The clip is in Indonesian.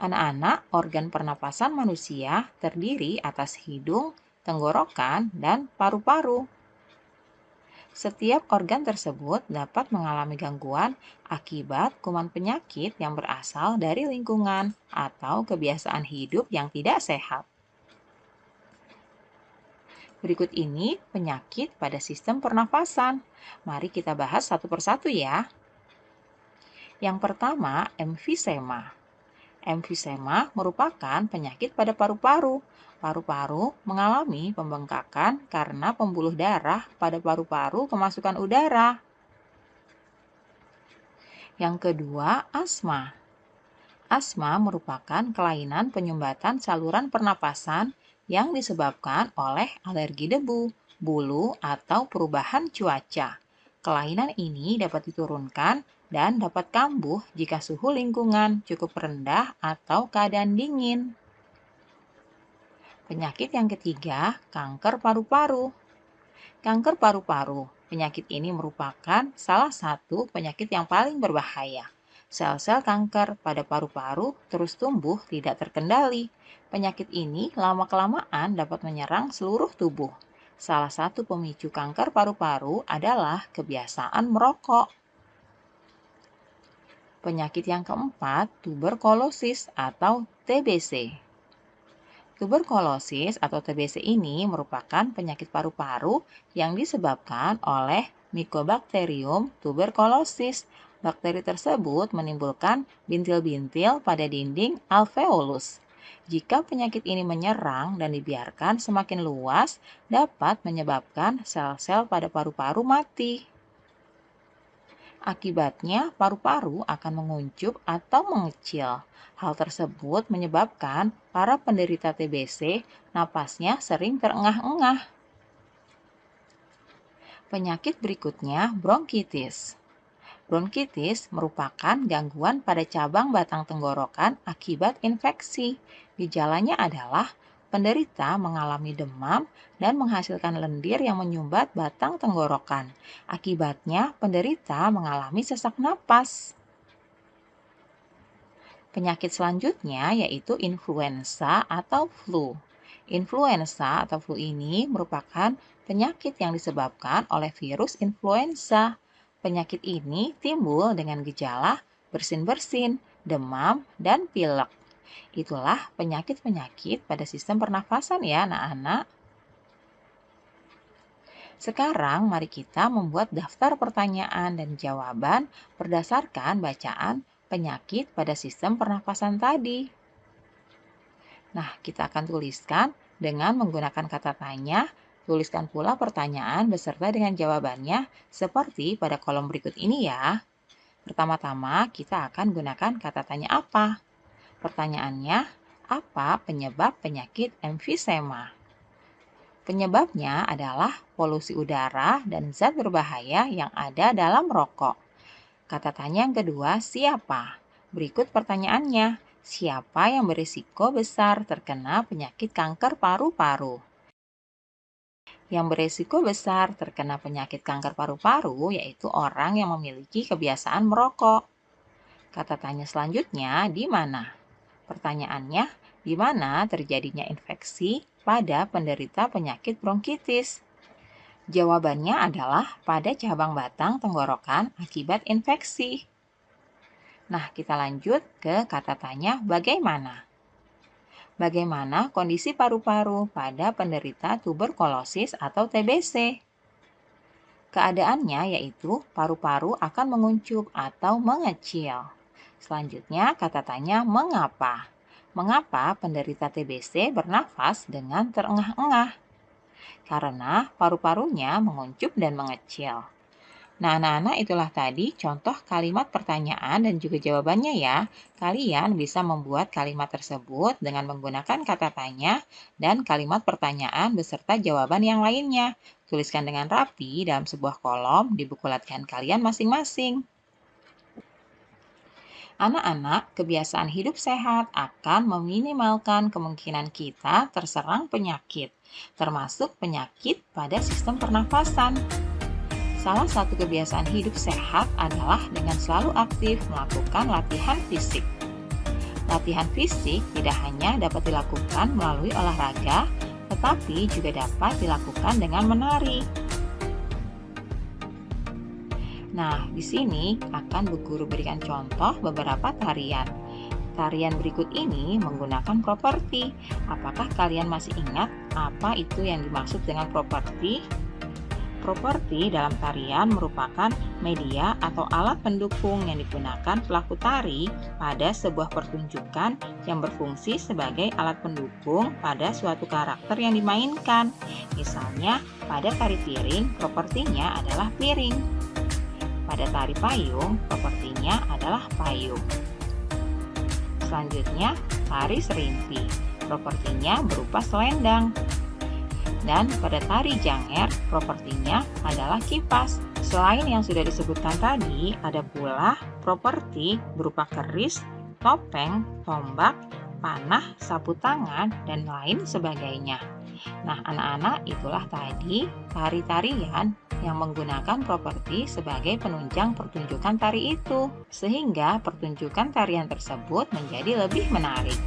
Anak-anak, organ pernapasan manusia terdiri atas hidung, tenggorokan, dan paru-paru. Setiap organ tersebut dapat mengalami gangguan akibat kuman penyakit yang berasal dari lingkungan atau kebiasaan hidup yang tidak sehat. Berikut ini penyakit pada sistem pernafasan. Mari kita bahas satu persatu ya. Yang pertama, emfisema. Emfisema merupakan penyakit pada paru-paru. Paru-paru mengalami pembengkakan karena pembuluh darah pada paru-paru kemasukan udara. Yang kedua, asma. Asma merupakan kelainan penyumbatan saluran pernapasan yang disebabkan oleh alergi debu, bulu, atau perubahan cuaca. Kelainan ini dapat diturunkan dan dapat kambuh jika suhu lingkungan cukup rendah atau keadaan dingin. Penyakit yang ketiga, kanker paru-paru. Kanker paru-paru. Penyakit ini merupakan salah satu penyakit yang paling berbahaya. Sel-sel kanker pada paru-paru terus tumbuh tidak terkendali. Penyakit ini lama-kelamaan dapat menyerang seluruh tubuh. Salah satu pemicu kanker paru-paru adalah kebiasaan merokok. Penyakit yang keempat, tuberkulosis atau TBC. Tuberkulosis atau TBC ini merupakan penyakit paru-paru yang disebabkan oleh Mycobacterium tuberculosis. Bakteri tersebut menimbulkan bintil-bintil pada dinding alveolus. Jika penyakit ini menyerang dan dibiarkan semakin luas, dapat menyebabkan sel-sel pada paru-paru mati. Akibatnya, paru-paru akan menguncup atau mengecil. Hal tersebut menyebabkan para penderita TBC napasnya sering terengah-engah. Penyakit berikutnya, bronkitis. Bronkitis merupakan gangguan pada cabang batang tenggorokan akibat infeksi. Gejalanya adalah penderita mengalami demam dan menghasilkan lendir yang menyumbat batang tenggorokan. Akibatnya, penderita mengalami sesak napas. Penyakit selanjutnya yaitu influenza atau flu. Influenza atau flu ini merupakan penyakit yang disebabkan oleh virus influenza. Penyakit ini timbul dengan gejala bersin-bersin, demam, dan pilek. Itulah penyakit-penyakit pada sistem pernafasan ya anak-anak. Sekarang mari kita membuat daftar pertanyaan dan jawaban berdasarkan bacaan penyakit pada sistem pernafasan tadi. Nah, kita akan tuliskan dengan menggunakan kata tanya. Tuliskan pula pertanyaan beserta dengan jawabannya seperti pada kolom berikut ini ya. Pertama-tama kita akan gunakan kata tanya apa. Pertanyaannya, apa penyebab penyakit emfisema? Penyebabnya adalah polusi udara dan zat berbahaya yang ada dalam rokok. Kata tanya yang kedua, siapa? Berikut pertanyaannya, siapa yang berisiko besar terkena penyakit kanker paru-paru? Yang berisiko besar terkena penyakit kanker paru-paru yaitu orang yang memiliki kebiasaan merokok. Kata tanya selanjutnya, di mana? Pertanyaannya, di mana terjadinya infeksi pada penderita penyakit bronkitis? Jawabannya adalah pada cabang batang tenggorokan akibat infeksi. Nah, kita lanjut ke kata tanya bagaimana. Bagaimana kondisi paru-paru pada penderita tuberkulosis atau TBC? Keadaannya yaitu paru-paru akan menguncup atau mengecil. Selanjutnya, kata tanya mengapa? Mengapa penderita TBC bernafas dengan terengah-engah? Karena paru-parunya menguncup dan mengecil. Nah, anak-anak itulah tadi contoh kalimat pertanyaan dan juga jawabannya ya. Kalian bisa membuat kalimat tersebut dengan menggunakan kata tanya dan kalimat pertanyaan beserta jawaban yang lainnya. Tuliskan dengan rapi dalam sebuah kolom di buku latihan kalian masing-masing. Anak-anak, kebiasaan hidup sehat akan meminimalkan kemungkinan kita terserang penyakit, termasuk penyakit pada sistem pernafasan. Salah satu kebiasaan hidup sehat adalah dengan selalu aktif melakukan latihan fisik. Latihan fisik tidak hanya dapat dilakukan melalui olahraga, tetapi juga dapat dilakukan dengan menari. Nah, di sini akan Bu Guru berikan contoh beberapa tarian. Tarian berikut ini menggunakan properti. Apakah kalian masih ingat apa itu yang dimaksud dengan properti? Properti dalam tarian merupakan media atau alat pendukung yang digunakan pelaku tari pada sebuah pertunjukan yang berfungsi sebagai alat pendukung pada suatu karakter yang dimainkan. Misalnya, pada tari piring, propertinya adalah piring. Pada tari payung, propertinya adalah payung. Selanjutnya, tari serimpi. Propertinya berupa selendang. Dan pada tari janger, propertinya adalah kipas. Selain yang sudah disebutkan tadi, ada pula properti berupa keris, topeng, tombak, panah, sapu tangan, dan lain sebagainya. Nah, anak-anak, itulah tadi tari-tarian yang menggunakan properti sebagai penunjang pertunjukan tari itu, sehingga pertunjukan tarian tersebut menjadi lebih menarik.